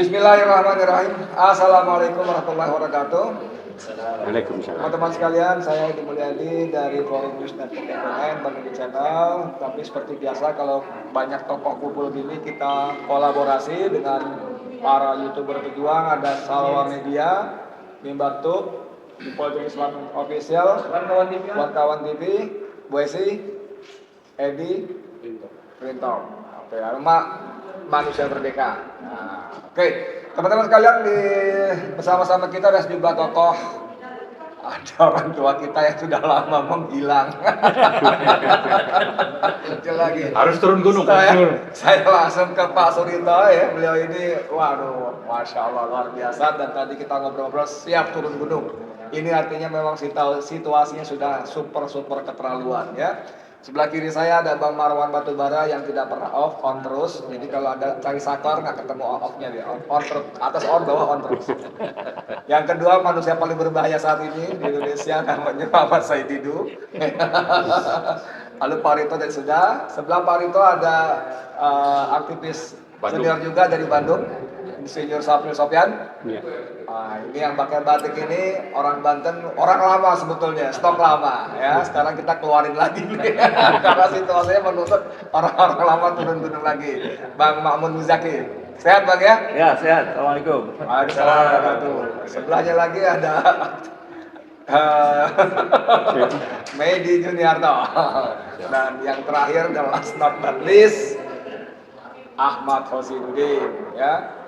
Bismillahirrahmanirrahim. Assalamualaikum warahmatullahi wabarakatuh. Waalaikumsalam. Teman-teman sekalian, saya Edi Mulyadi dari Forum News dan PKPN Bang Channel. Tapi seperti biasa kalau banyak tokoh kumpul gini, kita kolaborasi dengan para YouTuber pejuang. Ada Salwa Media, Mimbar Tube, Politik Islam Official, Wartawan TV, Bu Esi, Edi, Rinto. Oke, Arma Manusia Merdeka. Nah, oke, teman-teman sekalian, bersama-sama kita ada sejumlah tokoh. Ada orang tua kita yang sudah lama menghilang. Muncul lagi. Harus turun gunung. Saya langsung ke Pak Surito ya. Beliau ini, waduh, masya Allah luar biasa. Dan tadi kita ngobrol-ngobrol siap turun gunung. Ini artinya memang situasinya sudah super keterlaluan ya. Sebelah kiri saya ada Bang Marwan Batubara yang tidak pernah off, on terus. Jadi kalau ada cari saklar nggak ketemu off-nya dia, on terus, atas on, bawah on terus. Yang kedua manusia paling berbahaya saat ini di Indonesia namanya Muhammad Said Didu. Lalu Pak Rito dan sudah. Sebelah Pak Rito ada aktivis senior juga dari Bandung, Insinyur Safril Sopyan. Ya. Nah, ini yang pakai batik ini orang Banten, orang lama sebetulnya, stok lama ya. Sekarang kita keluarin lagi nih. Karena situasinya menuntut orang-orang lama turun-turun lagi. Bang Ma'mun Muzaki, sehat Bang ya? Ya, sehat. Assalamualaikum. Waalaikumsalam. Sebelahnya lagi ada Medi Juniarto. Dan yang terakhir adalah not but least Ahmad Hosinuddin ya.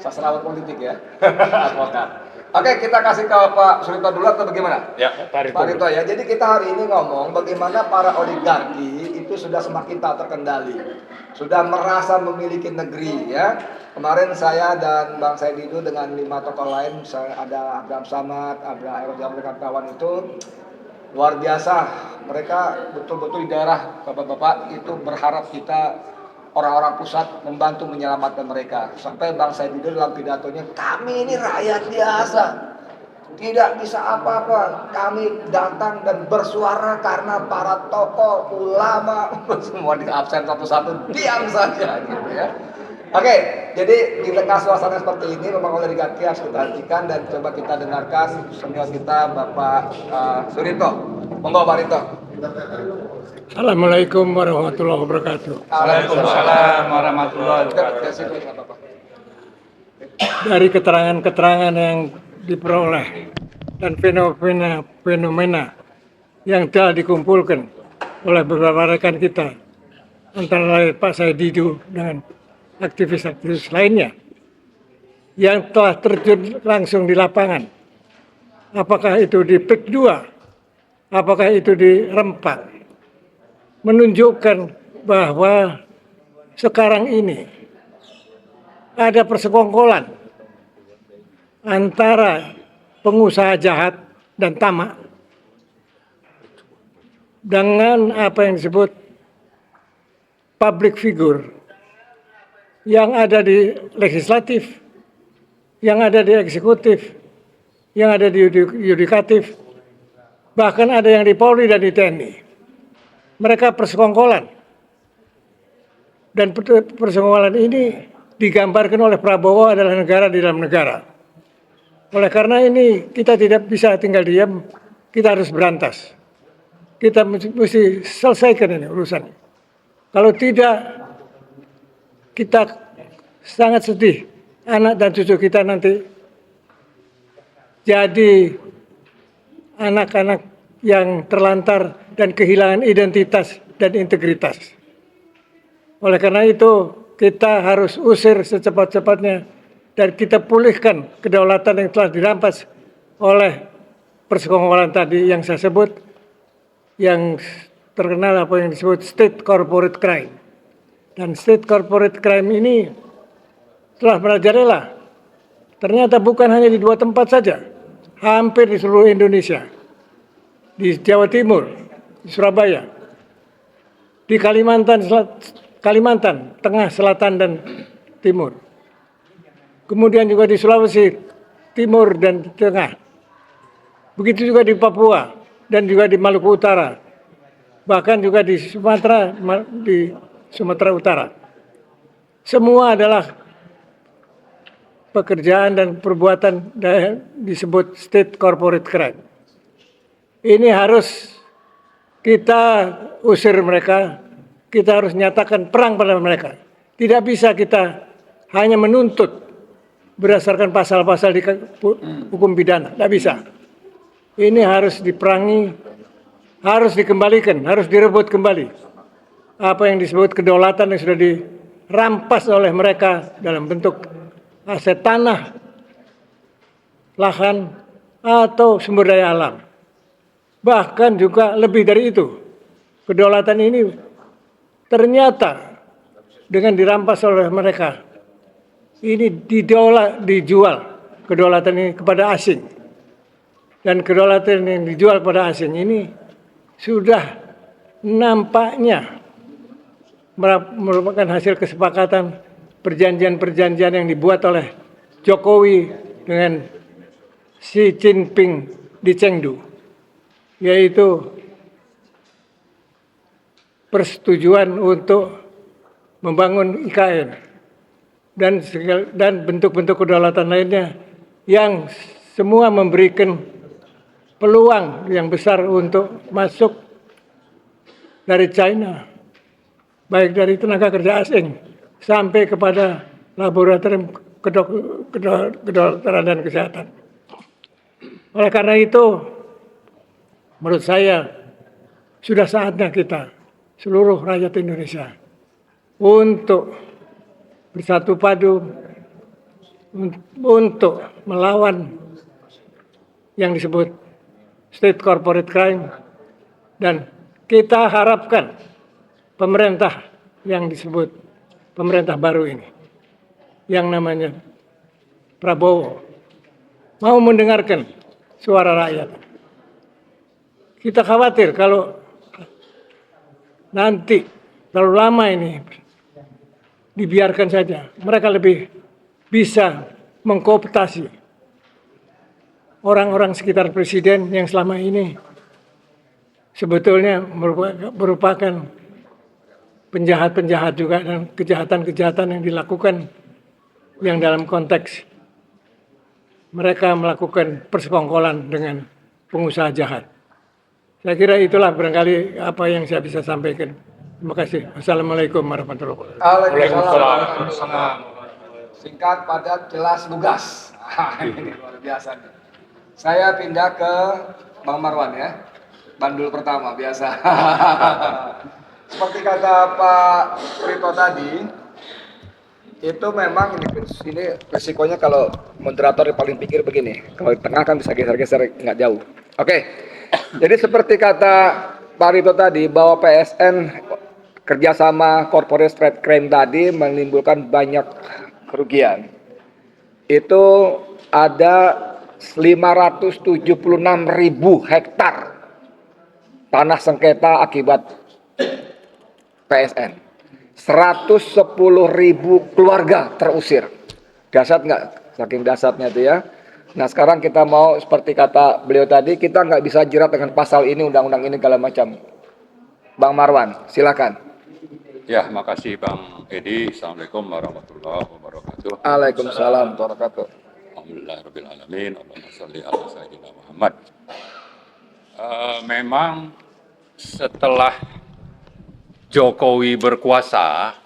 Sastrawan politik ya, advokat. Oke, kita kasih ke Pak Surito dulu atau bagaimana? Ya, Pak Rito ya. Jadi kita hari ini ngomong bagaimana para oligarki itu sudah semakin tak terkendali, sudah merasa memiliki negeri ya. Kemarin saya dan Bang Said itu dengan 5 tokoh lain, misalnya ada Abraham Samad, ada Eros Jamil kawan itu luar biasa. Mereka betul-betul di daerah bapak-bapak itu berharap kita orang-orang pusat membantu menyelamatkan mereka. Sampai Bang Said itu dalam pidatonya, kami ini rakyat biasa, tidak bisa apa-apa. Kami datang dan bersuara karena para tokoh, ulama, semua di absen satu-satu, diam saja gitu ya. Oke, jadi di tengah suasana seperti ini memang oligarki harus kita hentikan dan coba kita dengarkan senior kita Bapak Surito. Monggo Pak Rito. Assalamualaikum warahmatullahi wabarakatuh. Waalaikumsalam warahmatullahi wabarakatuh. Dari keterangan-keterangan yang diperoleh dan fenomena yang telah dikumpulkan oleh beberapa rekan kita, antara lain Pak Said Didu dengan aktivis-aktivis lainnya yang telah terjun langsung di lapangan, apakah itu di PIK 2, apakah itu di Rempang, menunjukkan bahwa sekarang ini ada persekongkolan antara pengusaha jahat dan tamak dengan apa yang disebut public figure yang ada di legislatif, yang ada di eksekutif, yang ada di yudikatif, bahkan ada yang di Polri dan di TNI. Mereka persekongkolan. Dan persekongkolan ini digambarkan oleh Prabowo adalah negara di dalam negara. Oleh karena ini kita tidak bisa tinggal diam, kita harus berantas. Kita mesti selesaikan ini urusan. Kalau tidak, kita sangat sedih. Anak dan cucu kita nanti jadi anak-anak yang terlantar dan kehilangan identitas dan integritas. Oleh karena itu, kita harus usir secepat-cepatnya dan kita pulihkan kedaulatan yang telah dirampas oleh persekongkolan tadi yang saya sebut, yang terkenal apa yang disebut state corporate crime. Dan state corporate crime ini telah merajalela. Ternyata bukan hanya di 2 tempat saja, hampir di seluruh Indonesia. Di Jawa Timur, di Surabaya, di Kalimantan Tengah, Selatan, dan Timur. Kemudian juga di Sulawesi Timur dan Tengah. Begitu juga di Papua dan juga di Maluku Utara. Bahkan juga di Sumatera Utara. Semua adalah pekerjaan dan perbuatan disebut state corporate crime. Ini harus kita usir mereka, kita harus nyatakan perang pada mereka. Tidak bisa kita hanya menuntut berdasarkan pasal-pasal di hukum pidana, tidak bisa. Ini harus diperangi, harus dikembalikan, harus direbut kembali. Apa yang disebut kedaulatan yang sudah dirampas oleh mereka dalam bentuk aset tanah, lahan, atau sumber daya alam. Bahkan juga lebih dari itu. Kedaulatan ini ternyata dengan dirampas oleh mereka, ini dijual kedaulatan ini kepada asing. Dan kedaulatan yang dijual pada asing ini sudah nampaknya merupakan hasil kesepakatan perjanjian-perjanjian yang dibuat oleh Jokowi dengan Xi Jinping di Chengdu, yaitu persetujuan untuk membangun IKN dan bentuk-bentuk kedaulatan lainnya yang semua memberikan peluang yang besar untuk masuk dari China, baik dari tenaga kerja asing sampai kepada laboratorium kedokteran dan kesehatan. Oleh karena itu, menurut saya sudah saatnya kita, seluruh rakyat Indonesia, untuk bersatu padu untuk melawan yang disebut state corporate crime, dan kita harapkan pemerintah yang disebut pemerintah baru ini, yang namanya Prabowo, mau mendengarkan suara rakyat. Kita khawatir kalau nanti terlalu lama ini dibiarkan saja, mereka lebih bisa mengkooptasi orang-orang sekitar presiden yang selama ini sebetulnya merupakan penjahat-penjahat juga, dan kejahatan-kejahatan yang dilakukan yang dalam konteks mereka melakukan persekongkolan dengan pengusaha jahat. Saya kira itulah barangkali apa yang saya bisa sampaikan. Terima kasih. Assalamualaikum warahmatullahi wabarakatuh. Waalaikumsalam. Singkat, padat, jelas, lugas. Ini luar biasa nih. Saya pindah ke Bang Marwan ya. Bandul pertama biasa. Seperti kata Pak Prito tadi, itu memang ini resikonya kalau moderator paling pikir begini. Kalau di tengah kan bisa geser-geser nggak jauh. Oke. Jadi seperti kata Pak Prito tadi bahwa PSN kerjasama corporate trade crime tadi menimbulkan banyak kerugian. Itu ada 576.000 hektar tanah sengketa akibat PSN. 110.000 keluarga terusir. Dahsyat nggak? Saking dahsyatnya itu ya. Nah sekarang kita mau seperti kata beliau tadi, kita nggak bisa jerat dengan pasal ini, undang-undang ini, segala macam. Bang Marwan, silakan. Ya, makasih Bang Edi. Assalamualaikum warahmatullahi wabarakatuh. Waalaikumsalam warahmatullahi wabarakatuh. Alhamdulillahirrahmanirrahim. Allahumma sholli ala sayyidina Muhammad. Memang setelah Jokowi berkuasa,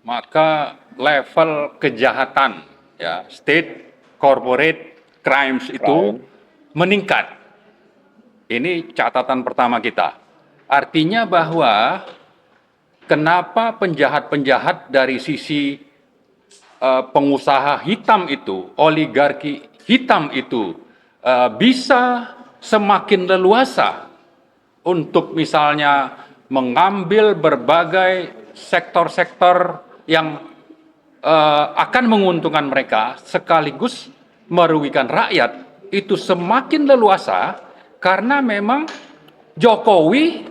maka level kejahatan ya state corporate crimes itu meningkat. Ini catatan pertama kita. Artinya bahwa kenapa penjahat-penjahat dari sisi pengusaha hitam itu, oligarki hitam itu bisa semakin leluasa untuk misalnya mengambil berbagai sektor-sektor yang akan menguntungkan mereka sekaligus merugikan rakyat, itu semakin leluasa karena memang Jokowi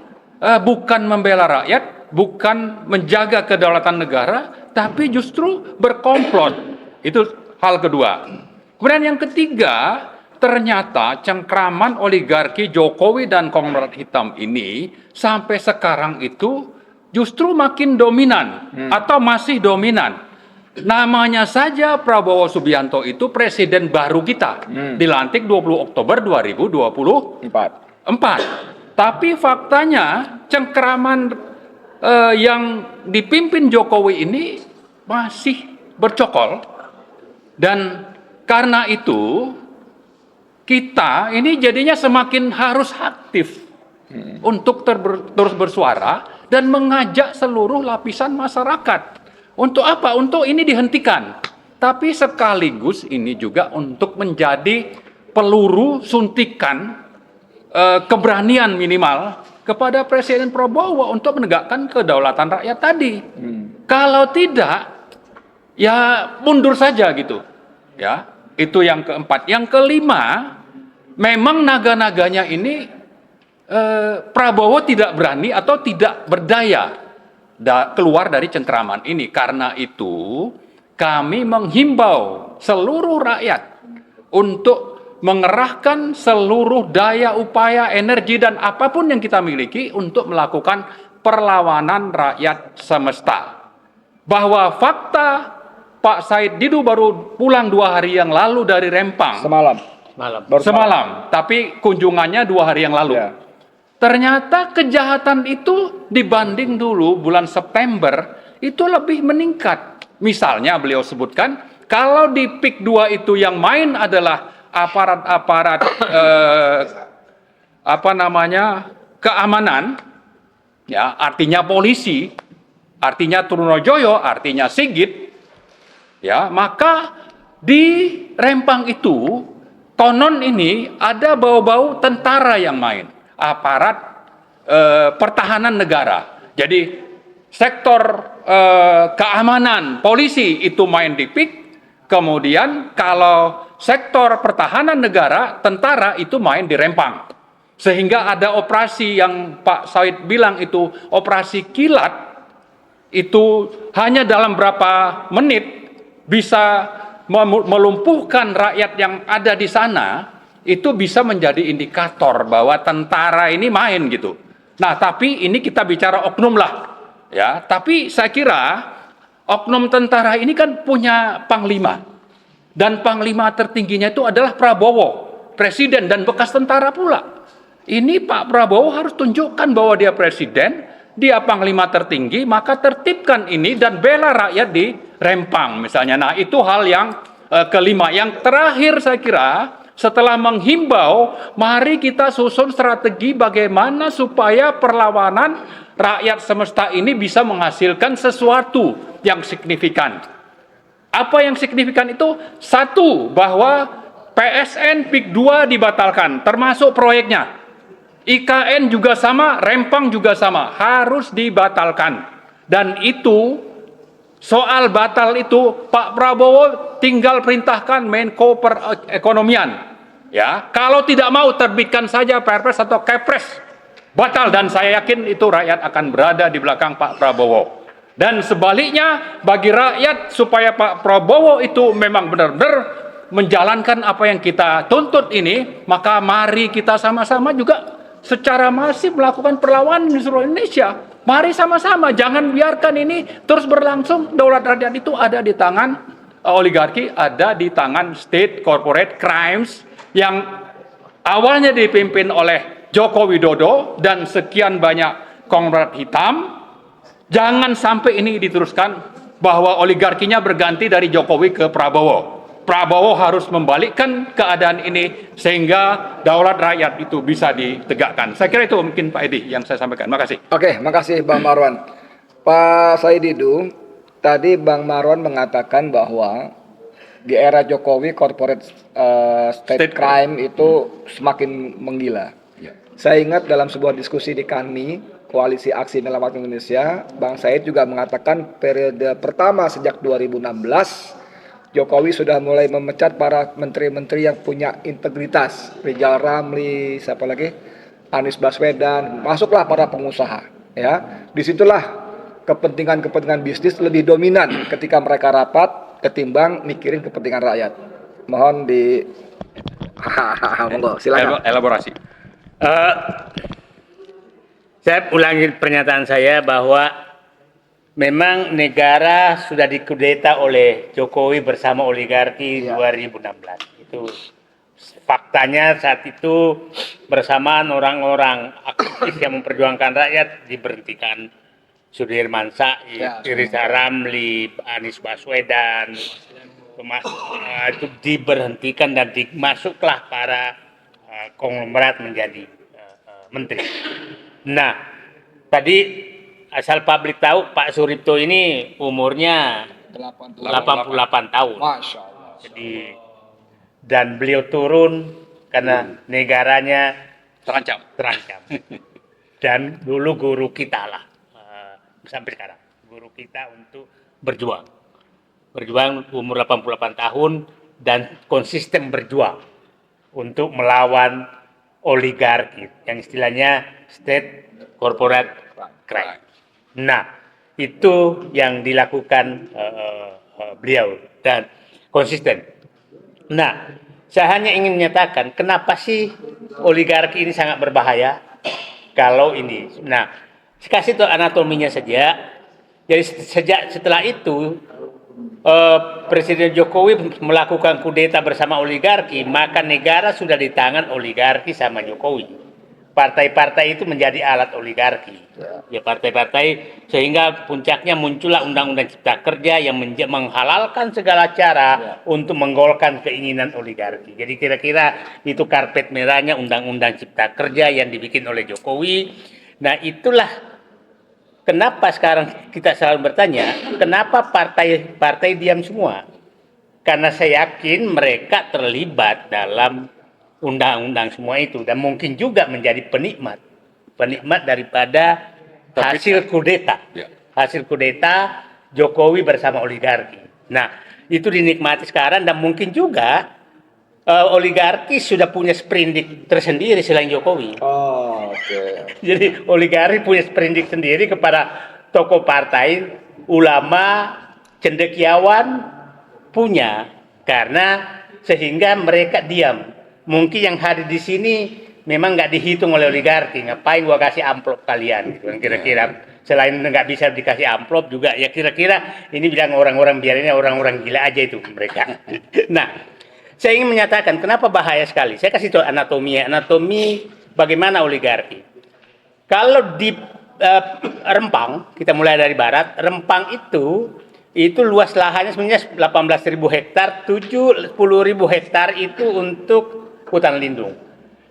bukan membela rakyat, bukan menjaga kedaulatan negara, tapi justru berkomplot. Itu hal kedua. Kemudian yang ketiga, ternyata cengkraman oligarki Jokowi dan konglomerat hitam ini sampai sekarang itu justru makin dominan atau masih dominan. Namanya saja Prabowo Subianto itu presiden baru kita, dilantik 20 Oktober 2024. Tapi faktanya cengkeraman yang dipimpin Jokowi ini masih bercokol, dan karena itu kita ini jadinya semakin harus aktif untuk terus bersuara dan mengajak seluruh lapisan masyarakat. Untuk apa? Untuk ini dihentikan. Tapi sekaligus ini juga untuk menjadi peluru suntikan keberanian minimal kepada Presiden Prabowo untuk menegakkan kedaulatan rakyat tadi. Kalau tidak, ya mundur saja gitu. Ya, itu yang keempat. Yang kelima, memang naga-naganya ini Prabowo tidak berani atau tidak berdaya keluar dari cengkeraman ini. Karena itu kami menghimbau seluruh rakyat untuk mengerahkan seluruh daya, upaya, energi, dan apapun yang kita miliki untuk melakukan perlawanan rakyat semesta. Bahwa fakta Pak Said Didu baru pulang 2 hari yang lalu dari Rempang. Semalam, tapi kunjungannya 2 hari yang lalu. Ya. Ternyata kejahatan itu dibanding dulu bulan September itu lebih meningkat. Misalnya beliau sebutkan, kalau di PIK 2 itu yang main adalah aparat-aparat keamanan, ya, artinya polisi, artinya Trunojoyo, artinya Sigit, ya, maka di Rempang itu konon ini ada bau-bau tentara yang main, aparat pertahanan negara. Jadi sektor keamanan, polisi itu main di PIK, kemudian kalau sektor pertahanan negara, tentara itu main di Rempang. Sehingga ada operasi yang Pak Said bilang itu operasi kilat, itu hanya dalam berapa menit bisa melumpuhkan rakyat yang ada di sana, itu bisa menjadi indikator bahwa tentara ini main gitu. Nah, tapi ini kita bicara oknum lah, ya. Tapi saya kira oknum tentara ini kan punya panglima, dan panglima tertingginya itu adalah Prabowo, presiden dan bekas tentara pula. Ini Pak Prabowo harus tunjukkan bahwa dia presiden, dia panglima tertinggi, maka tertibkan ini dan bela rakyat di Rempang misalnya. Nah, itu hal yang kelima. Yang terakhir saya kira, setelah menghimbau, mari kita susun strategi bagaimana supaya perlawanan rakyat semesta ini bisa menghasilkan sesuatu yang signifikan. Apa yang signifikan itu? Satu, bahwa PSN PIK 2 dibatalkan, termasuk proyeknya. IKN juga sama, Rempang juga sama, harus dibatalkan. Dan itu, soal batal itu, Pak Prabowo tinggal perintahkan Menko Perekonomian. Ya, kalau tidak mau terbitkan saja Perpres atau Kepres, batal, dan saya yakin itu rakyat akan berada di belakang Pak Prabowo. Dan sebaliknya, bagi rakyat supaya Pak Prabowo itu memang benar-benar menjalankan apa yang kita tuntut ini, maka mari kita sama-sama juga secara masif melakukan perlawanan di seluruh Indonesia. Mari sama-sama, jangan biarkan ini terus berlangsung. Daulat rakyat itu ada di tangan oligarki, ada di tangan state corporate crimes yang awalnya dipimpin oleh Joko Widodo dan sekian banyak konglomerat hitam. Jangan sampai ini diteruskan bahwa oligarkinya berganti dari Jokowi ke Prabowo. Prabowo harus membalikkan keadaan ini sehingga daulat rakyat itu bisa ditegakkan. Saya kira itu mungkin Pak Edi yang saya sampaikan. Terima kasih. Oke, makasih Bang Marwan. Pak Said Didu, tadi Bang Marwan mengatakan bahwa di era Jokowi corporate state crime itu semakin menggila. Saya ingat dalam sebuah diskusi di kami, Koalisi Aksi Menyelamatkan Indonesia, Bang Said juga mengatakan periode pertama sejak 2016, Jokowi sudah mulai memecat para menteri-menteri yang punya integritas. Rizal Ramli, siapa lagi? Anies Baswedan, masuklah para pengusaha. Ya, disitulah kepentingan-kepentingan bisnis lebih dominan ketika mereka rapat ketimbang mikirin kepentingan rakyat. Mohon di, monggo, silakan. Elaborasi. Saya ulangi pernyataan saya bahwa memang negara sudah dikudeta oleh Jokowi bersama oligarki 2016. Itu faktanya saat itu bersamaan orang-orang aktivis yang memperjuangkan rakyat diberhentikan. Sudirman Said, Riza Ramli, Anies Baswedan, itu diberhentikan dan masuklah para konglomerat menjadi menteri. Nah, tadi asal publik tahu Pak Suripto ini umurnya 88 tahun. Masya Allah. Jadi dan beliau turun karena negaranya Terancam. Dan dulu guru kita lah sampai sekarang guru kita untuk berjuang umur 88 tahun dan konsisten berjuang untuk melawan oligarki yang istilahnya state corporate crime. Nah, itu yang dilakukan beliau dan konsisten. Nah, saya hanya ingin menyatakan kenapa sih oligarki ini sangat berbahaya kalau ini. Nah, saya kasih tahu anatominya saja. Jadi setelah itu Presiden Jokowi melakukan kudeta bersama oligarki, maka negara sudah di tangan oligarki sama Jokowi. Partai-partai itu menjadi alat oligarki. Ya partai-partai sehingga puncaknya muncullah Undang-Undang Cipta Kerja yang menghalalkan segala cara untuk menggolkan keinginan oligarki. Jadi kira-kira itu karpet merahnya Undang-Undang Cipta Kerja yang dibikin oleh Jokowi. Nah, itulah kenapa sekarang kita selalu bertanya, kenapa partai-partai diam semua? Karena saya yakin mereka terlibat dalam undang-undang semua itu dan mungkin juga menjadi penikmat daripada hasil kudeta. Hasil kudeta Jokowi bersama oligarki. Nah, itu dinikmati sekarang dan mungkin juga oligarki sudah punya sprindik tersendiri selain Jokowi. Oh, oke. Jadi oligarki punya sprindik sendiri kepada tokoh partai, ulama, cendekiawan punya karena sehingga mereka diam. Mungkin yang hadir di sini memang nggak dihitung oleh oligarki. Ngapain gua kasih amplop kalian? Gitu. Kira-kira selain nggak bisa dikasih amplop juga ya kira-kira ini bilang orang-orang biarinnya orang-orang gila aja itu mereka. Nah. Saya ingin menyatakan kenapa bahaya sekali. Saya kasih tahu anatomi bagaimana oligarki. Kalau di Rempang, kita mulai dari barat, Rempang itu luas lahannya sebenarnya 18.000 hektar, 70.000 hektar itu untuk hutan lindung.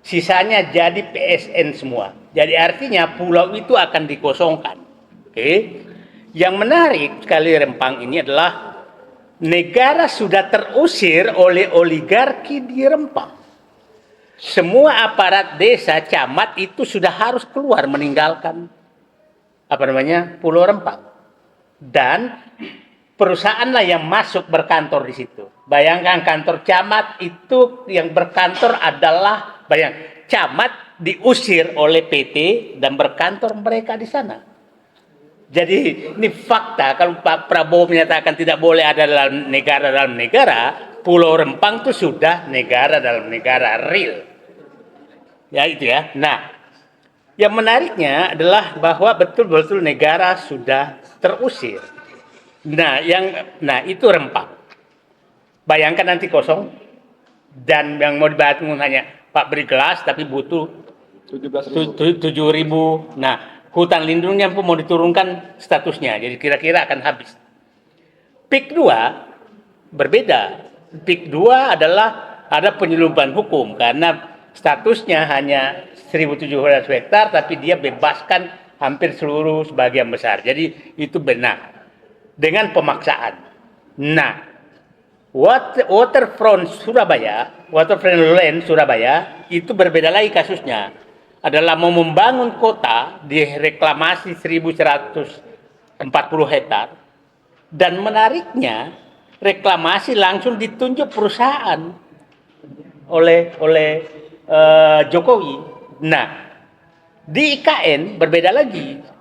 Sisanya jadi PSN semua. Jadi artinya pulau itu akan dikosongkan. Oke. Yang menarik sekali Rempang ini adalah negara sudah terusir oleh oligarki di Rempang. Semua aparat desa, camat itu sudah harus keluar meninggalkan Pulau Rempang. Dan perusahaanlah yang masuk berkantor di situ. Bayangkan kantor camat itu yang berkantor adalah camat diusir oleh PT dan berkantor mereka di sana. Jadi ini fakta kalau Pak Prabowo menyatakan tidak boleh ada dalam negara, Pulau Rempang itu sudah negara dalam negara real. Ya itu ya. Nah, yang menariknya adalah bahwa betul-betul negara sudah terusir. Nah, itu Rempang. Bayangkan nanti kosong dan yang mau dibahas hanya Pak beri gelas tapi butuh 7.000. Nah, hutan lindungnya pun mau diturunkan statusnya, jadi kira-kira akan habis. PIK 2 berbeda. PIK 2 adalah ada penyelundupan hukum karena statusnya hanya 1.700 hektar, tapi dia bebaskan hampir seluruh sebagian besar. Jadi itu benar dengan pemaksaan. Nah, waterfront land Surabaya itu berbeda lagi kasusnya. Adalah mau membangun kota di reklamasi 1.140 hektar dan menariknya reklamasi langsung ditunjuk perusahaan oleh Jokowi. Nah, di IKN berbeda lagi.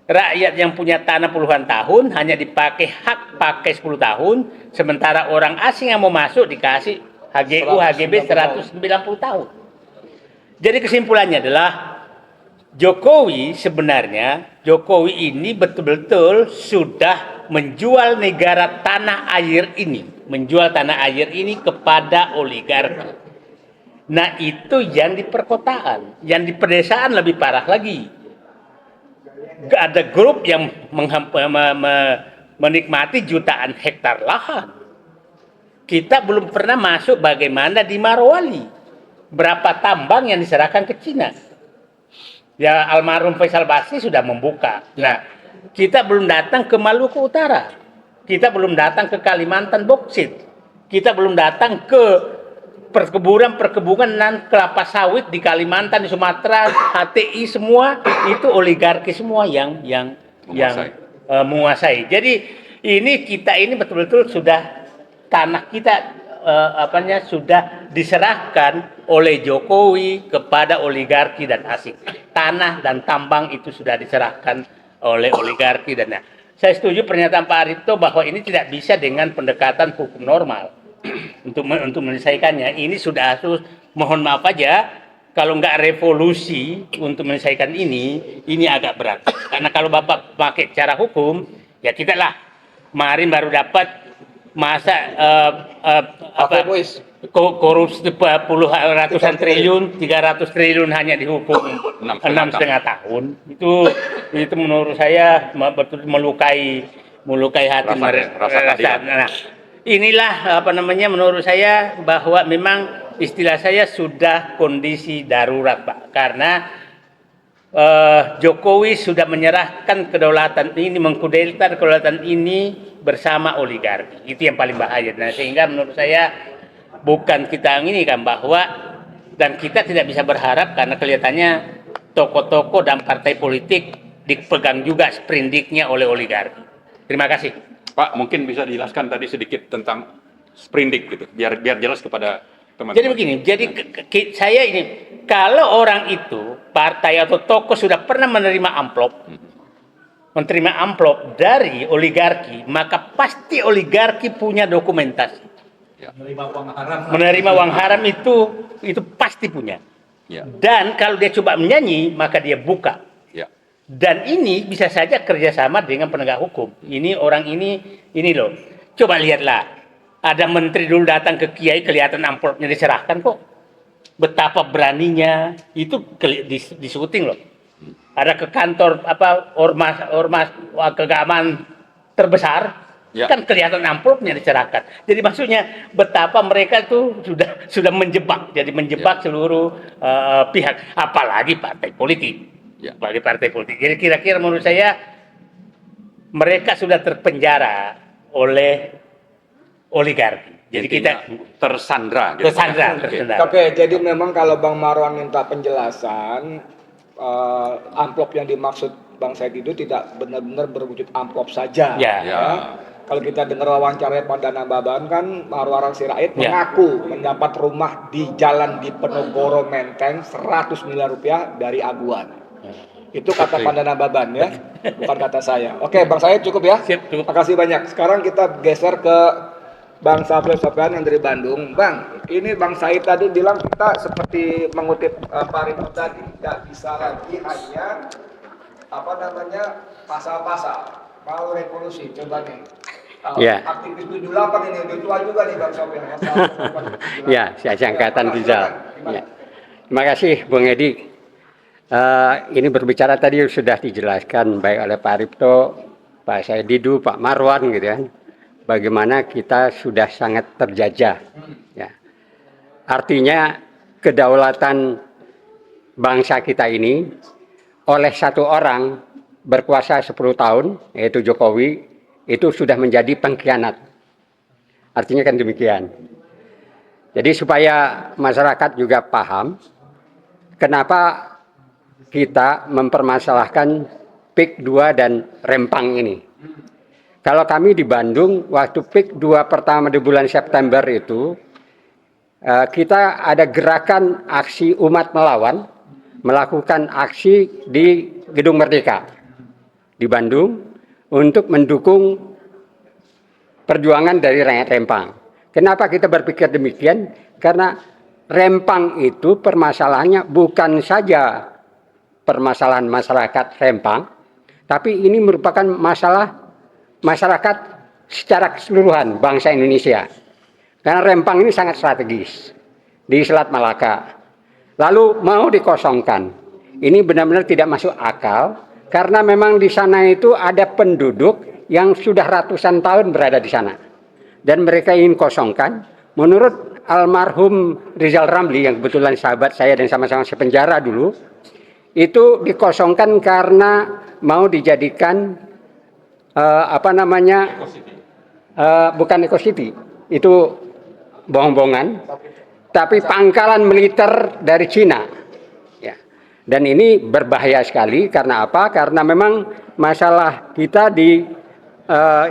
Rakyat yang punya tanah puluhan tahun hanya dipakai hak pakai 10 tahun, sementara orang asing yang mau masuk dikasih HGU HGB 190 tahun. Jadi kesimpulannya adalah Jokowi sebenarnya, Jokowi ini betul-betul sudah menjual negara tanah air ini, menjual tanah air ini kepada oligarki. Nah itu yang di perkotaan, yang di pedesaan lebih parah lagi. Ada grup yang menikmati jutaan hektar lahan. Kita belum pernah masuk bagaimana di Marwali. Berapa tambang yang diserahkan ke Cina. Ya almarhum Faisal Basri sudah membuka. Nah, kita belum datang ke Maluku Utara. Kita belum datang ke Kalimantan boksit. Kita belum datang ke perkebunan dan kelapa sawit di Kalimantan, di Sumatera, HTI semua itu oligarki semua yang menguasai. Jadi kita ini betul-betul sudah tanah kita sudah diserahkan oleh Jokowi kepada oligarki dan asing. Tanah dan tambang itu sudah diserahkan oleh oligarki dan saya setuju pernyataan Pak Arifto bahwa ini tidak bisa dengan pendekatan hukum normal untuk menyelesaikannya. Ini sudah mohon maaf aja kalau nggak revolusi untuk menyelesaikan ini agak berat. Karena kalau Bapak pakai cara hukum, ya kita lah kemarin baru dapat masa korupsi ratusan triliun, 300 triliun hanya dihukum 6,5 tahun. Itu menurut saya betul melukai hati mereka. Nah, inilah menurut saya bahwa memang istilah saya sudah kondisi darurat, Pak. Karena Jokowi sudah menyerahkan kedaulatan ini, mengkudeta kedaulatan ini bersama oligarki. Itu yang paling bahaya. Nah, sehingga menurut saya bukan kita ini kan bahwa dan kita tidak bisa berharap karena kelihatannya tokoh-tokoh dan partai politik dipegang juga sprindiknya oleh oligarki. Terima kasih. Pak, mungkin bisa dijelaskan tadi sedikit tentang sprindik gitu, biar jelas kepada teman-teman. Jadi begini, saya ini kalau orang itu partai atau tokoh sudah pernah menerima amplop dari oligarki, maka pasti oligarki punya dokumentasi. Ya. Menerima uang haram itu pasti punya. Ya. Dan kalau dia coba menyanyi, maka dia buka. Ya. Dan ini bisa saja kerjasama dengan penegak hukum. Ini orang ini loh. Coba lihatlah. Ada menteri dulu datang ke Kiai, kelihatan amplopnya diserahkan kok. Betapa beraninya. Itu di syuting loh. Ada ke kantor ormas keagamaan terbesar. Ya. Kan kelihatan amplopnya diserahkan. Jadi maksudnya betapa mereka itu sudah menjebak. Jadi menjebak seluruh pihak. Apalagi partai politik. Ya. Apalagi partai politik. Jadi kira-kira menurut saya mereka sudah terpenjara oleh oligarki. Jadi kita tersandra. Gitu. Tersandra. Oke, jadi memang kalau Bang Marwan minta penjelasan, amplop yang dimaksud Bang Said itu tidak benar-benar berwujud amplop saja. Ya. Kalau kita dengar wawancara Pak Nababan kan Marwan Sirait mengaku mendapat rumah di Jalan Diponegoro Menteng 100 miliar rupiah dari aguan. Itu kata Pak Nababan ya, bukan kata saya. Oke, Bang Said cukup ya? Siap, cukup. Terima kasih banyak. Sekarang kita geser ke Bang Safri Sofyan yang dari Bandung. Bang, ini Bang Said tadi bilang kita seperti mengutip Pak Rino tadi, tidak bisa lagi hanya pasal-pasal. Mau revolusi, coba nih. Aktivis 78 ini, udah tua juga nih Bang Sofyan. Ya, saya angkatan Rizal. Ya. Terima kasih Bung Edi. Ini berbicara tadi sudah dijelaskan baik oleh Pak Arifto, Pak Said Didu, Pak Marwan gitu ya. Bagaimana kita sudah sangat terjajah. Ya. Artinya kedaulatan bangsa kita ini oleh satu orang berkuasa 10 tahun, yaitu Jokowi, itu sudah menjadi pengkhianat. Artinya kan demikian. Jadi supaya masyarakat juga paham, kenapa kita mempermasalahkan PIK 2 dan Rempang ini. Kalau kami di Bandung, waktu PIK 2 pertama di bulan September itu, kita ada gerakan aksi umat melawan, melakukan aksi di Gedung Merdeka di Bandung untuk mendukung perjuangan dari rakyat Rempang. Kenapa kita berpikir demikian? Karena Rempang itu permasalahannya bukan saja permasalahan masyarakat Rempang, tapi ini merupakan masalah masyarakat secara keseluruhan bangsa Indonesia. Karena Rempang ini sangat strategis di Selat Malaka. Lalu mau dikosongkan. Ini benar-benar tidak masuk akal karena memang di sana itu ada penduduk yang sudah ratusan tahun berada di sana. Dan mereka ingin kosongkan. Menurut almarhum Rizal Ramli yang kebetulan sahabat saya dan sama-sama sepenjara dulu, itu dikosongkan karena mau dijadikan bukan Eco City, itu bohong-bohongan, tapi pangkalan militer dari Cina. Ya. Dan ini berbahaya sekali karena apa? Karena memang masalah kita di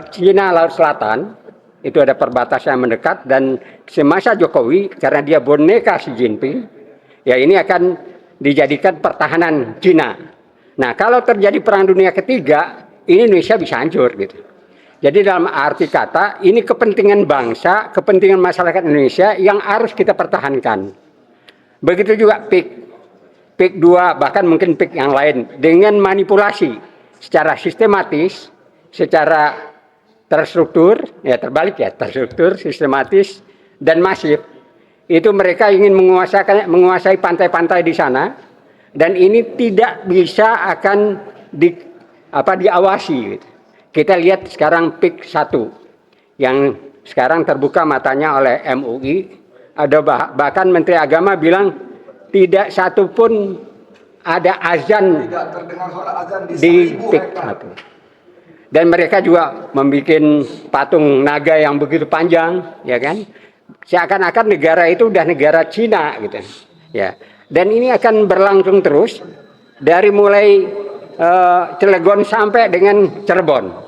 Cina Laut Selatan itu ada perbatasan yang mendekat, dan semasa Jokowi karena dia boneka Xi Jinping, ya ini akan dijadikan pertahanan Cina. Nah, kalau terjadi perang dunia ketiga, ini Indonesia bisa hancur gitu. Jadi dalam arti kata, ini kepentingan bangsa, kepentingan masyarakat Indonesia yang harus kita pertahankan. Begitu juga PIK 2, bahkan mungkin PIK yang lain, dengan manipulasi secara sistematis, secara terstruktur, terstruktur, sistematis, dan masif. Itu mereka ingin menguasai pantai-pantai di sana, dan ini tidak bisa akan diawasi. Gitu. Kita lihat sekarang PIK 1 yang sekarang terbuka matanya oleh MUI, ada bahkan Menteri Agama bilang tidak satu pun ada azan Tidak terdengar suara azan di 1000 PIK hektar. 1. Dan mereka juga membuat patung naga yang begitu panjang, ya kan? Seakan-akan negara itu udah negara Cina gitu. Ya. Dan ini akan berlangsung terus dari mulai Cilegon sampai dengan Cirebon.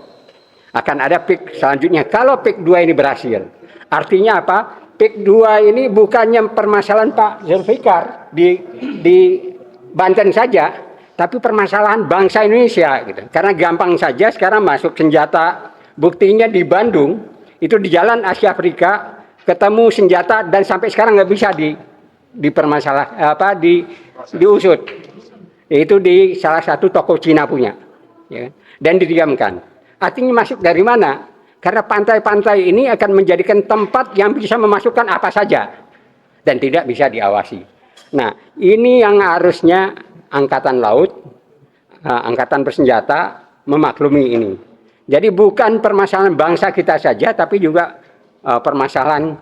Akan ada PIK selanjutnya kalau PIK 2 ini berhasil. Artinya apa? PIK 2 ini bukannya permasalahan Pak Zulfikar di Banten saja, tapi permasalahan bangsa Indonesia gitu. Karena gampang saja sekarang masuk senjata. Buktinya di Bandung, itu di jalan Asia Afrika ketemu senjata dan sampai sekarang nggak bisa diusut. Itu di salah satu toko Cina punya, ya, dan didiamkan. Artinya masuk dari mana? Karena pantai-pantai ini akan menjadikan tempat yang bisa memasukkan apa saja dan tidak bisa diawasi. Nah, ini yang harusnya Angkatan Laut, Angkatan Bersenjata memaklumi ini. Jadi bukan permasalahan bangsa kita saja, tapi juga permasalahan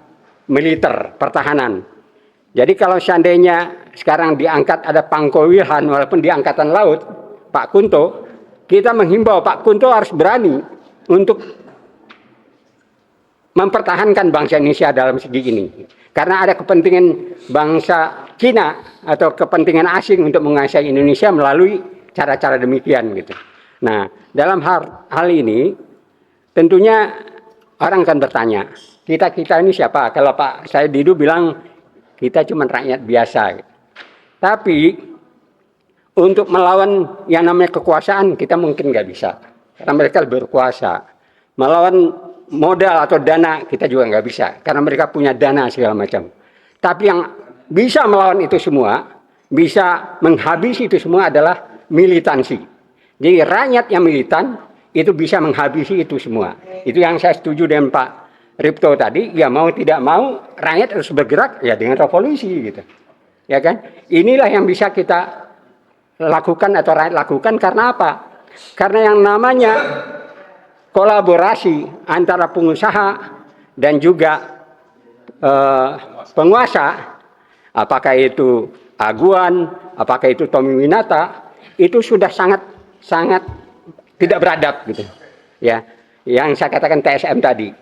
militer, pertahanan. Jadi kalau seandainya sekarang diangkat ada Pangko Wilhan, walaupun di Angkatan Laut, Pak Kunto, kita menghimbau Pak Kunto harus berani untuk mempertahankan bangsa Indonesia dalam segi ini. Karena ada kepentingan bangsa Cina atau kepentingan asing untuk menguasai Indonesia melalui cara-cara demikian gitu. Nah, dalam hal ini tentunya orang akan bertanya, kita ini siapa? Kalau Pak Said Didu bilang kita cuma rakyat biasa. Gitu. Tapi untuk melawan yang namanya kekuasaan kita mungkin nggak bisa, karena mereka berkuasa. Melawan modal atau dana kita juga nggak bisa, karena mereka punya dana segala macam. Tapi yang bisa melawan itu semua, bisa menghabisi itu semua adalah militansi. Jadi rakyat yang militan itu bisa menghabisi itu semua. Itu yang saya setuju dengan Pak Ripto tadi. Ya mau tidak mau rakyat harus bergerak ya dengan revolusi gitu. Ya kan? Inilah yang bisa kita lakukan atau rakyat lakukan karena apa? Karena yang namanya kolaborasi antara pengusaha dan juga penguasa, apakah itu Aguan, apakah itu Tommy Winata, itu sudah sangat tidak beradab gitu. Ya, yang saya katakan TSM tadi.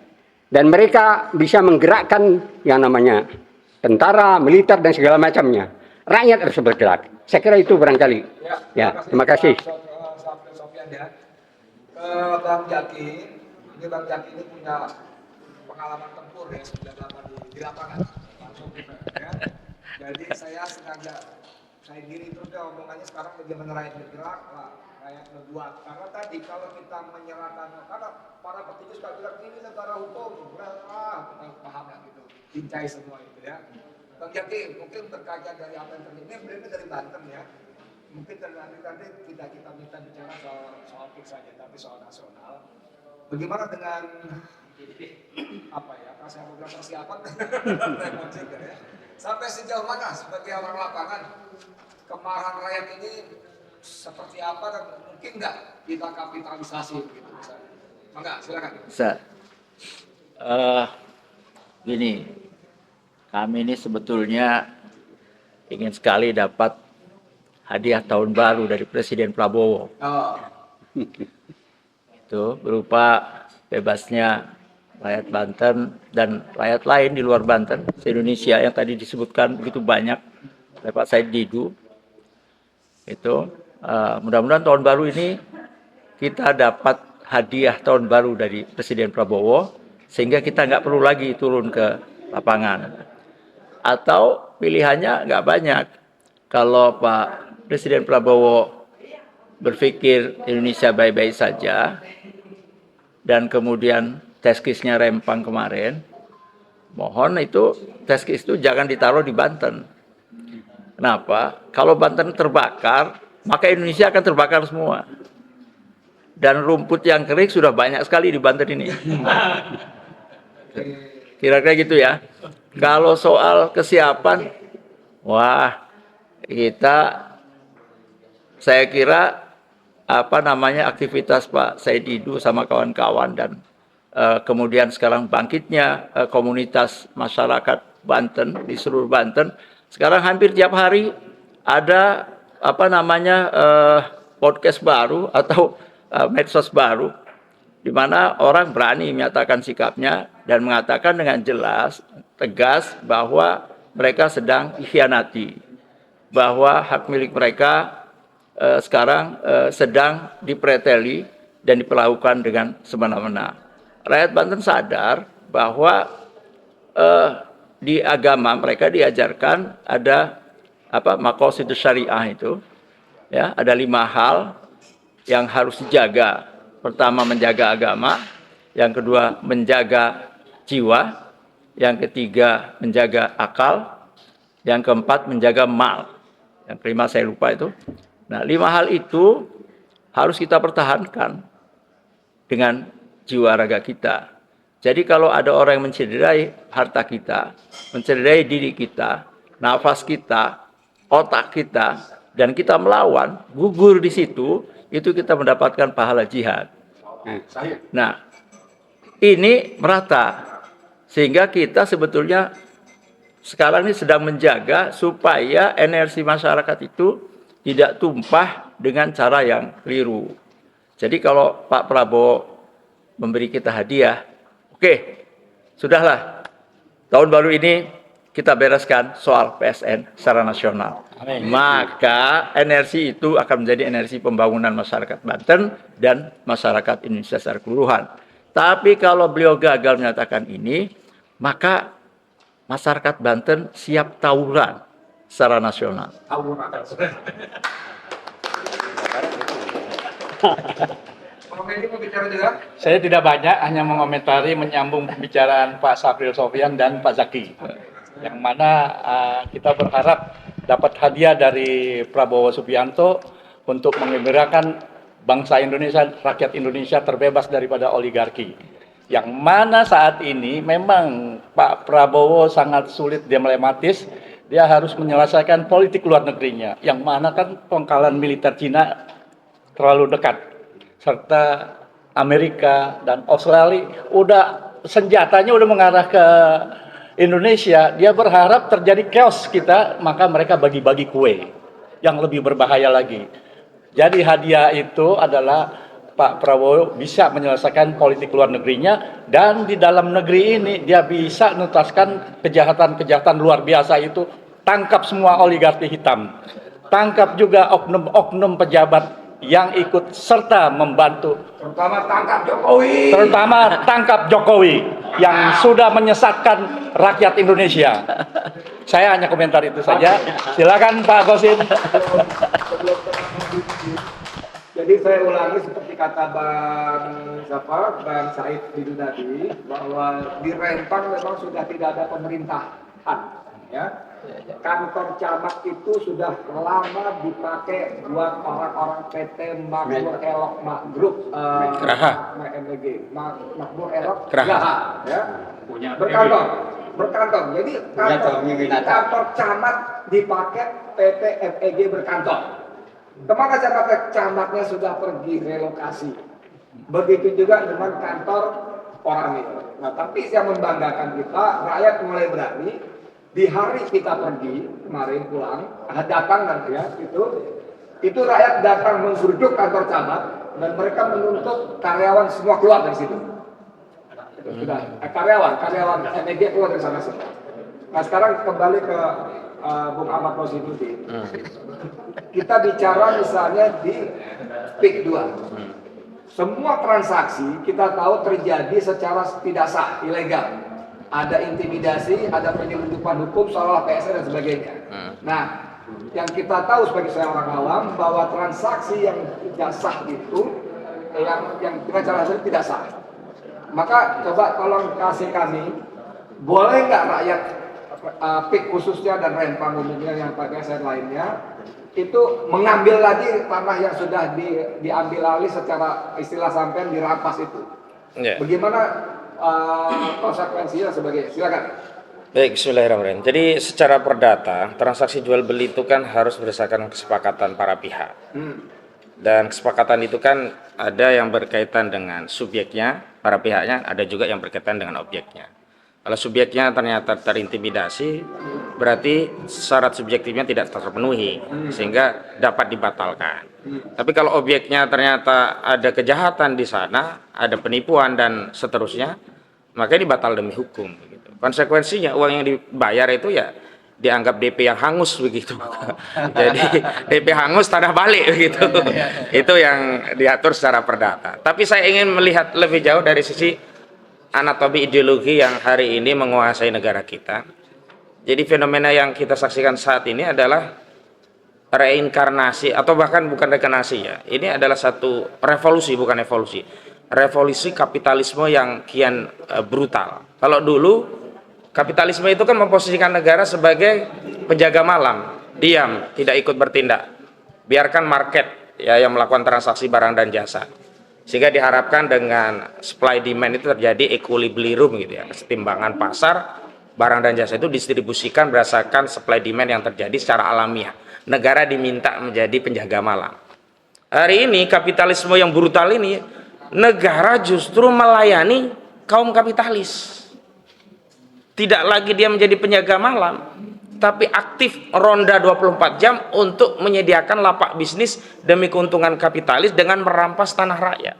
Dan mereka bisa menggerakkan yang namanya tentara, militer dan segala macamnya. Rakyat harus bergerak. Saya kira itu barangkali. Ya, terima kasih. Bang Jaki, ini Bang Jaki ini punya pengalaman tempur ya, sudah lama di lapangan langsung ya. Jadi saya sengaja diri terus ya omongannya sekarang bagaimana rakyat bergerak, rakyat berbuat. Karena tadi kalau kita menyerahkan, karena para petinju suka bilang ini negara hukum, kita paham ya gitu, cincai semua itu ya. Bang Jaki mungkin berkaca dari apa yang terjadi, ini beliau dari Banten ya. mungkin nanti tidak kita minta bicara soal PIK saja, tapi soal nasional. Bagaimana dengan apa ya? Kalau saya mau bilang persiapan, repot juga ya. Sampai sejauh mana sebagai orang lapangan kemarahan rakyat ini seperti apa dan mungkin nggak kita kapitalisasi begitu misalnya? Mangga, silakan. Bisa. Gini, kami ini sebetulnya ingin sekali dapat hadiah tahun baru dari Presiden Prabowo. Oh. Itu berupa bebasnya rakyat Banten dan rakyat lain di luar Banten, se-Indonesia yang tadi disebutkan begitu banyak oleh Pak Said Didu. Itu mudah-mudahan tahun baru ini kita dapat hadiah tahun baru dari Presiden Prabowo sehingga kita nggak perlu lagi turun ke lapangan. Atau pilihannya nggak banyak. Kalau Pak Presiden Prabowo berpikir Indonesia baik-baik saja dan kemudian teskisnya rempang kemarin, mohon itu teskis itu jangan ditaruh di Banten. Kenapa? Kalau Banten terbakar, maka Indonesia akan terbakar semua. Dan rumput yang kering sudah banyak sekali di Banten ini. Kira-kira gitu ya. Kalau soal kesiapan, wah, saya kira aktivitas Pak Said Didu sama kawan-kawan dan kemudian sekarang bangkitnya komunitas masyarakat Banten di seluruh Banten. Sekarang hampir tiap hari ada podcast baru atau medsos baru di mana orang berani menyatakan sikapnya dan mengatakan dengan jelas, tegas bahwa mereka sedang dikhianati, bahwa hak milik mereka sekarang sedang dipreteli dan diperlakukan dengan semena-mena. Rakyat Banten sadar bahwa di agama mereka diajarkan ada maqasidus syariah itu, ya, ada 5 hal yang harus dijaga. Pertama, menjaga agama. Yang kedua, menjaga jiwa. Yang ketiga, menjaga akal. Yang keempat, menjaga mal. Yang kelima saya lupa itu. Nah, 5 hal itu harus kita pertahankan dengan jiwa raga kita. Jadi kalau ada orang yang mencederai harta kita, mencederai diri kita, nafas kita, otak kita, dan kita melawan, gugur di situ, itu kita mendapatkan pahala jihad. Nah, ini merata. Sehingga kita sebetulnya sekarang ini sedang menjaga supaya energi masyarakat itu tidak tumpah dengan cara yang keliru. Jadi kalau Pak Prabowo memberi kita hadiah, oke, sudahlah. Tahun baru ini kita bereskan soal PSN secara nasional. Amin. Maka energi itu akan menjadi energi pembangunan masyarakat Banten dan masyarakat Indonesia secara keseluruhan. Tapi kalau beliau gagal menyatakan ini, maka masyarakat Banten siap tawuran secara nasional. Saya tidak banyak, hanya mengomentari menyambung pembicaraan Pak Sapril Sofyan dan Pak Zaki. Yang mana kita berharap dapat hadiah dari Prabowo Subianto untuk mengembirakan bangsa Indonesia, rakyat Indonesia terbebas daripada oligarki. Yang mana saat ini memang Pak Prabowo sangat sulit, dilematis, dia harus menyelesaikan politik luar negerinya. Yang mana kan pangkalan militer Cina terlalu dekat, serta Amerika dan Australia senjatanya udah mengarah ke Indonesia. Dia berharap terjadi chaos kita, maka mereka bagi-bagi kue yang lebih berbahaya lagi. Jadi hadiah itu adalah Pak Prabowo bisa menyelesaikan politik luar negerinya, dan di dalam negeri ini dia bisa menuntaskan kejahatan-kejahatan luar biasa itu. Tangkap semua oligarki hitam, tangkap juga oknum-oknum pejabat yang ikut serta membantu, terutama tangkap Jokowi yang sudah menyesatkan rakyat Indonesia. Saya hanya komentar itu saja. Silakan Pak Gosin. Jadi saya ulangi seperti kata Bang Said Didu tadi, bahwa di Rempang memang sudah tidak ada pemerintahan. ya. Kantor camat itu sudah lama dipakai buat orang-orang PT Makmur Elok Group Graha. Makmur Elok Graha. Graha, ya. Berkantor. Jadi kantor camat dipakai PT FEG berkantor. Kemana camat? Camatnya sudah pergi relokasi. Begitu juga dengan kantor orang itu. Nah, tapi yang membanggakan kita, rakyat mulai berani. Di hari kita pergi kemarin pulang, datang nanti ya, itu rakyat datang menggeruduk kantor camat dan mereka menuntut karyawan semua keluar dari situ. Itu sudah karyawan MEG keluar dari sana semua. Nah sekarang kembali ke Bung Ahmad Rosiduddin. Kita bicara misalnya di PIK 2. Semua transaksi kita tahu terjadi secara tidak sah, ilegal. Ada intimidasi, ada penyelundupan hukum seolah PSN dan sebagainya. Nah, yang kita tahu sebagai seorang awam bahwa transaksi yang tidak sah itu, yang dengan cara tidak sah. Maka coba tolong kasih kami, boleh nggak rakyat PIK khususnya dan Rempang umumnya yang pakai PSN lainnya, itu mengambil lagi tanah yang sudah diambil alih secara istilah sampean dirampas itu. Ya. Bagaimana konsekuensinya sebagai, silakan. Baik, bismillahirrahmanirrahim. Jadi secara perdata, transaksi jual beli itu kan harus berdasarkan kesepakatan para pihak. Dan kesepakatan itu kan ada yang berkaitan dengan subjeknya, para pihaknya, ada juga yang berkaitan dengan objeknya. Kalau subjeknya ternyata terintimidasi, berarti syarat subjektifnya tidak terpenuhi, sehingga dapat dibatalkan. Tapi kalau objeknya ternyata ada kejahatan di sana, ada penipuan dan seterusnya, maka ini batal demi hukum. Begitu. Konsekuensinya uang yang dibayar itu ya dianggap DP yang hangus begitu. Jadi DP hangus tanah balik begitu. Itu yang diatur secara perdata. Tapi saya ingin melihat lebih jauh dari sisi anatomi ideologi yang hari ini menguasai negara kita. Jadi fenomena yang kita saksikan saat ini adalah reinkarnasi atau bahkan bukan reinkarnasi ya. Ini adalah satu revolusi bukan evolusi. Revolusi kapitalisme yang kian brutal. Kalau dulu kapitalisme itu kan memposisikan negara sebagai penjaga malam, diam, tidak ikut bertindak. Biarkan market ya yang melakukan transaksi barang dan jasa. Sehingga diharapkan dengan supply demand itu terjadi equilibrium gitu ya, kesetimbangan pasar barang dan jasa itu distribusikan berdasarkan supply demand yang terjadi secara alamiah. Negara diminta menjadi penjaga malam. Hari ini kapitalisme yang brutal ini, negara justru melayani kaum kapitalis. Tidak lagi dia menjadi penjaga malam, tapi aktif ronda 24 jam untuk menyediakan lapak bisnis demi keuntungan kapitalis dengan merampas tanah rakyat.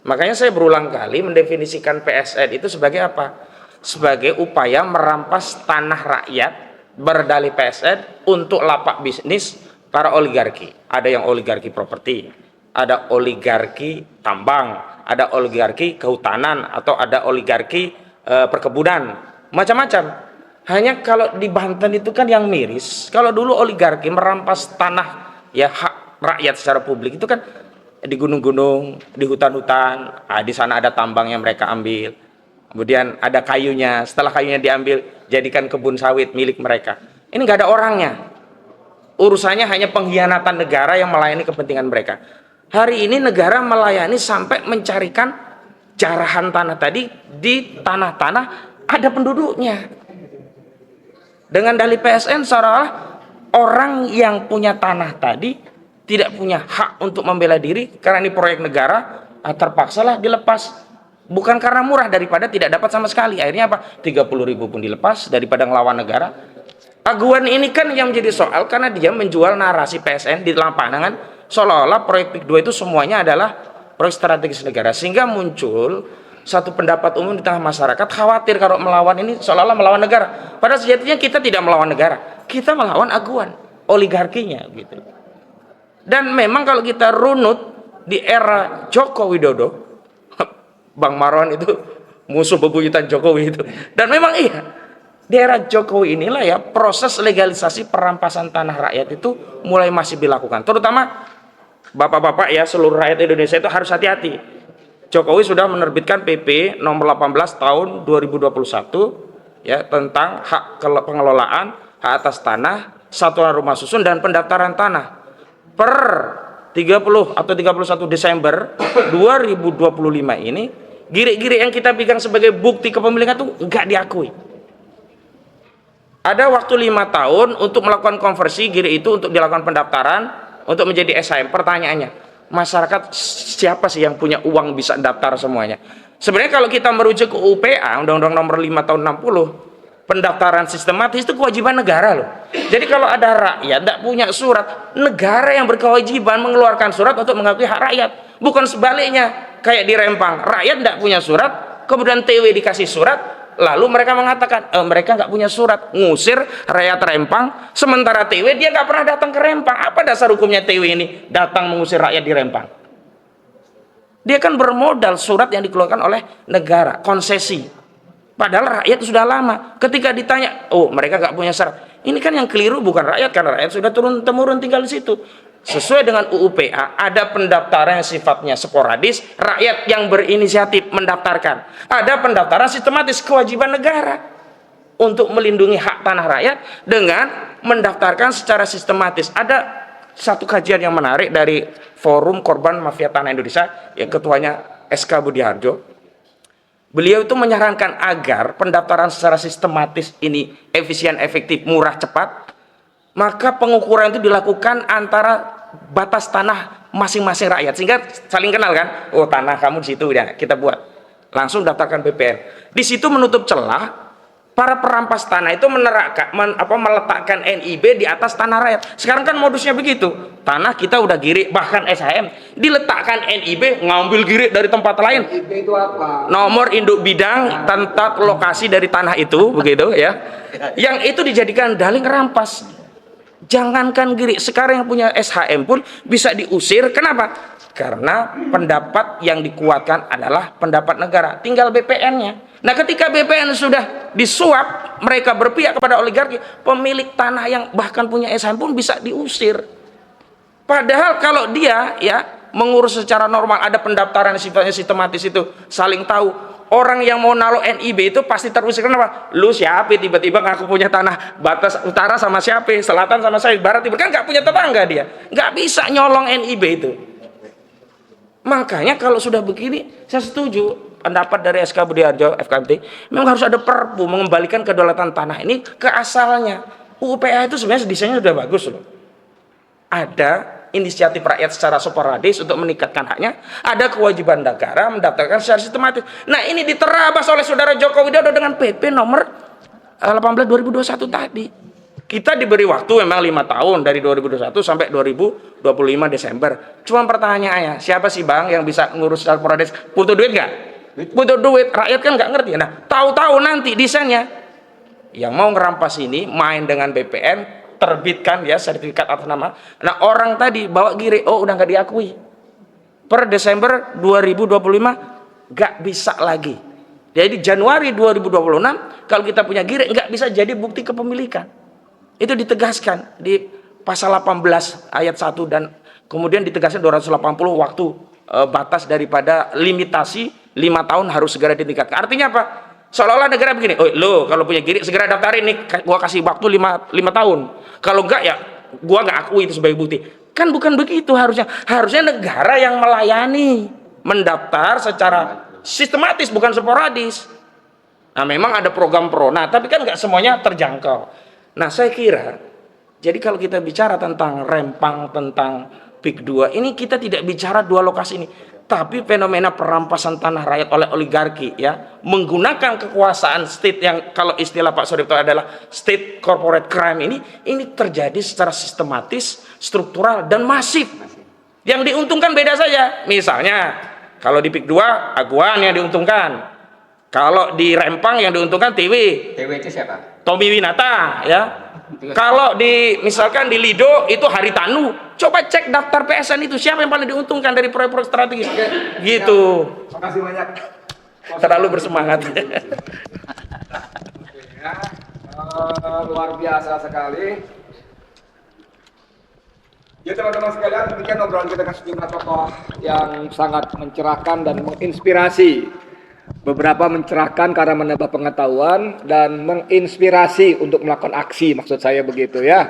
Makanya saya berulang kali mendefinisikan PSN itu sebagai apa? Sebagai upaya merampas tanah rakyat berdalih PSN untuk lapak bisnis para oligarki. Ada yang oligarki properti, ada oligarki tambang, ada oligarki kehutanan, atau ada oligarki perkebunan, macam-macam. Hanya kalau di Banten itu kan yang miris, kalau dulu oligarki merampas tanah ya hak rakyat secara publik itu kan di gunung-gunung, di hutan-hutan, di sana ada tambang yang mereka ambil, kemudian ada kayunya, setelah kayunya diambil jadikan kebun sawit milik mereka. Ini nggak ada orangnya, urusannya hanya pengkhianatan negara yang melayani kepentingan mereka. Hari ini negara melayani sampai mencarikan jarahan tanah tadi di tanah-tanah ada penduduknya. Dengan dalih PSN seolah-olah orang yang punya tanah tadi tidak punya hak untuk membela diri karena ini proyek negara, terpaksalah dilepas. Bukan karena murah, daripada tidak dapat sama sekali. Akhirnya apa? 30.000 pun dilepas daripada ngelawan negara. Aguan ini kan yang menjadi soal karena dia menjual narasi PSN di lapangan seolah-olah proyek PIK 2 itu semuanya adalah proyek strategis negara, sehingga muncul satu pendapat umum di tengah masyarakat khawatir kalau melawan ini seolah-olah melawan negara. Padahal sejatinya kita tidak melawan negara, kita melawan aguan oligarkinya gitu. Dan memang kalau kita runut di era Joko Widodo, Bang Marwan itu musuh bebuyutan Jokowi itu. Dan memang iya, di era Jokowi inilah ya proses legalisasi perampasan tanah rakyat itu mulai masih dilakukan. Terutama bapak-bapak ya, seluruh rakyat Indonesia itu harus hati-hati. Jokowi sudah menerbitkan PP nomor 18 tahun 2021 ya tentang hak pengelolaan hak atas tanah, satuan rumah susun, dan pendaftaran tanah. Per 30 atau 31 Desember 2025 ini, giri-giri yang kita pegang sebagai bukti kepemilikan itu nggak diakui. Ada waktu 5 tahun untuk melakukan konversi giri itu untuk dilakukan pendaftaran untuk menjadi SHM. Pertanyaannya, masyarakat siapa sih yang punya uang bisa daftar semuanya? Sebenarnya kalau kita merujuk ke UPA, Undang-Undang Nomor 5 Tahun 60, pendaftaran sistematis itu kewajiban negara loh. Jadi kalau ada rakyat tidak punya surat, negara yang berkewajiban mengeluarkan surat untuk mengakui hak rakyat. Bukan sebaliknya, kayak di Rempang, rakyat tidak punya surat, kemudian TW dikasih surat, lalu mereka mengatakan mereka nggak punya surat, ngusir rakyat Rempang, sementara TW dia nggak pernah datang ke Rempang. Apa dasar hukumnya TW ini datang mengusir rakyat di Rempang? Dia kan bermodal surat yang dikeluarkan oleh negara, konsesi. Padahal rakyat sudah lama. Ketika ditanya, oh mereka nggak punya syarat. Ini kan yang keliru bukan rakyat, karena rakyat sudah turun-temurun tinggal di situ. Sesuai dengan UUPA, ada pendaftaran yang sifatnya sporadis, rakyat yang berinisiatif mendaftarkan. Ada pendaftaran sistematis, kewajiban negara untuk melindungi hak tanah rakyat dengan mendaftarkan secara sistematis. Ada satu kajian yang menarik dari Forum Korban Mafia Tanah Indonesia, yang ketuanya SK Budiharjo. Beliau itu menyarankan agar pendaftaran secara sistematis ini efisien, efektif, murah, cepat, maka pengukuran itu dilakukan antara batas tanah masing-masing rakyat, sehingga saling kenal kan. Oh tanah kamu di situ ya, kita buat langsung daftarkan BPN. Di situ menutup celah para perampas tanah itu meletakkan NIB di atas tanah rakyat. Sekarang kan modusnya begitu, tanah kita udah giri, bahkan SHM diletakkan NIB, ngambil giri dari tempat lain. NIB itu apa? Nomor induk bidang tempat lokasi dari tanah itu, begitu ya. Yang itu dijadikan dalih rampas. Jangankan giri, sekarang yang punya SHM pun bisa diusir. Kenapa? Karena pendapat yang dikuatkan adalah pendapat negara, tinggal BPN-nya. Nah ketika BPN sudah disuap, mereka berpihak kepada oligarki, pemilik tanah yang bahkan punya SHM pun bisa diusir. Padahal kalau dia ya mengurus secara normal, ada pendaftaran sifatnya sistematis, itu saling tahu. Orang yang mau naruh NIB itu pasti terusir. Kenapa? Lu siapa tiba-tiba ngaku punya tanah batas utara sama siapa, selatan sama saya, barat timur, kan nggak punya tetangga dia, nggak bisa nyolong NIB itu. Makanya kalau sudah begini, saya setuju pendapat dari SK Budiharjo FKMT, memang harus ada perpu mengembalikan kedaulatan tanah ini ke asalnya. UUPA itu sebenarnya desainnya sudah bagus loh. Ada inisiatif rakyat secara sporadis untuk meningkatkan haknya, ada kewajiban negara mendaftarkan secara sistematis. Nah ini diterabas oleh saudara Joko Widodo dengan PP nomor 18 2021 tadi. Kita diberi waktu memang 5 tahun dari 2021 sampai 2025 Desember. Cuma pertanyaannya, siapa sih bang yang bisa ngurus secara sporadis? Butuh duit nggak? Butuh duit, rakyat kan nggak ngerti. Nah tahu-tahu nanti desainnya yang mau ngerampas ini main dengan BPN, terbitkan ya sertifikat atas nama. Nah orang tadi bawa giri, oh udah nggak diakui. Per Desember 2025 nggak bisa lagi. Jadi Januari 2026 kalau kita punya giri nggak bisa jadi bukti kepemilikan. Itu ditegaskan di pasal 18 ayat 1 dan kemudian ditegaskan 280 waktu batas daripada limitasi 5 tahun harus segera ditingkatkan. Artinya apa? Seolah-olah negara begini, oh lo kalau punya giri segera daftarin nih, gua kasih waktu 5 tahun. Kalau enggak ya gua nggak akui itu sebagai bukti. Kan bukan begitu harusnya. Harusnya negara yang melayani, mendaftar secara sistematis bukan sporadis. Nah memang ada program pro, nah tapi kan nggak semuanya terjangkau. Nah saya kira, jadi kalau kita bicara tentang Rempang, tentang PIK 2, ini kita tidak bicara dua lokasi ini, tapi fenomena perampasan tanah rakyat oleh oligarki ya, menggunakan kekuasaan state yang kalau istilah Pak Suripto adalah state corporate crime ini terjadi secara sistematis, struktural dan masif. Yang diuntungkan beda saja. Misalnya kalau di PIK 2 Aguan yang diuntungkan, kalau di Rempang yang diuntungkan TW. TW itu siapa? Tommy Winata ya. Kalau misalkan di Lido itu Haritanu. Coba cek daftar PSN itu siapa yang paling diuntungkan dari proyek-proyek strategis. Gitu. Makasih banyak. Terlalu bersemangat. Ya, luar biasa sekali. Ya teman-teman sekalian, demikian obrolan kita dengan sejumlah tokoh yang sangat mencerahkan dan menginspirasi beberapa mencerahkan karena menambah pengetahuan dan menginspirasi untuk melakukan aksi, maksud saya begitu ya.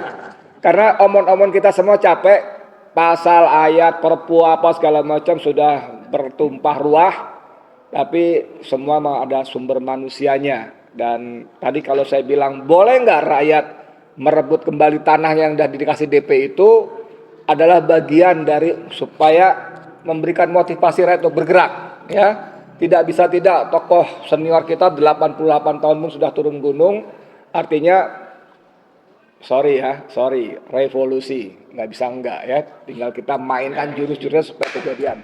Karena omon-omon kita semua capek, pasal, ayat, perpu apa segala macam sudah bertumpah ruah, tapi semua ada sumber manusianya. Dan tadi kalau saya bilang boleh nggak rakyat merebut kembali tanah yang sudah dikasih DP itu adalah bagian dari supaya memberikan motivasi rakyat untuk bergerak ya. Tidak bisa tidak, tokoh senior kita 88 tahun pun sudah turun gunung, artinya sorry, revolusi, nggak bisa enggak ya, tinggal kita mainkan jurus-jurusnya supaya kejadian.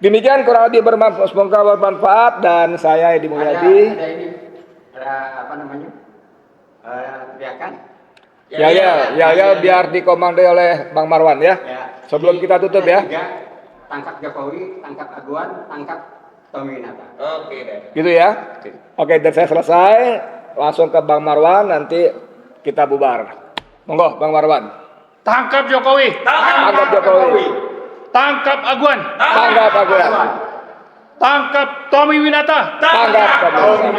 Demikian kurang lebih bermanfaat, semoga bermanfaat, dan saya Edi Mulyadi. Ada apa namanya? Teriakan? Ya, biar dikomandoi oleh Bang Marwan ya. Sebelum kita tutup ya. Tangkap Jokowi, tangkap Aguan, tangkap Tommy Winata. Oke deh. Gitu ya. Oke, dan saya selesai, langsung ke Bang Marwan, nanti kita bubar. Monggo Bang Marwan. Tangkap Jokowi. Tangkap Jokowi. Tangkap Aguan. Tangkap Aguan. Tangkap Tommy Winata. Tangkap Tommy.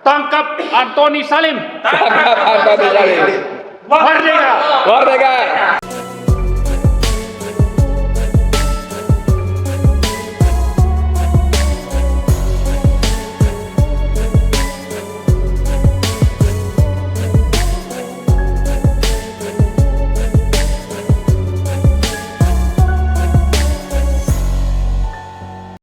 Tangkap Antoni Salim. Tangkap Antoni Salim. Merdeka!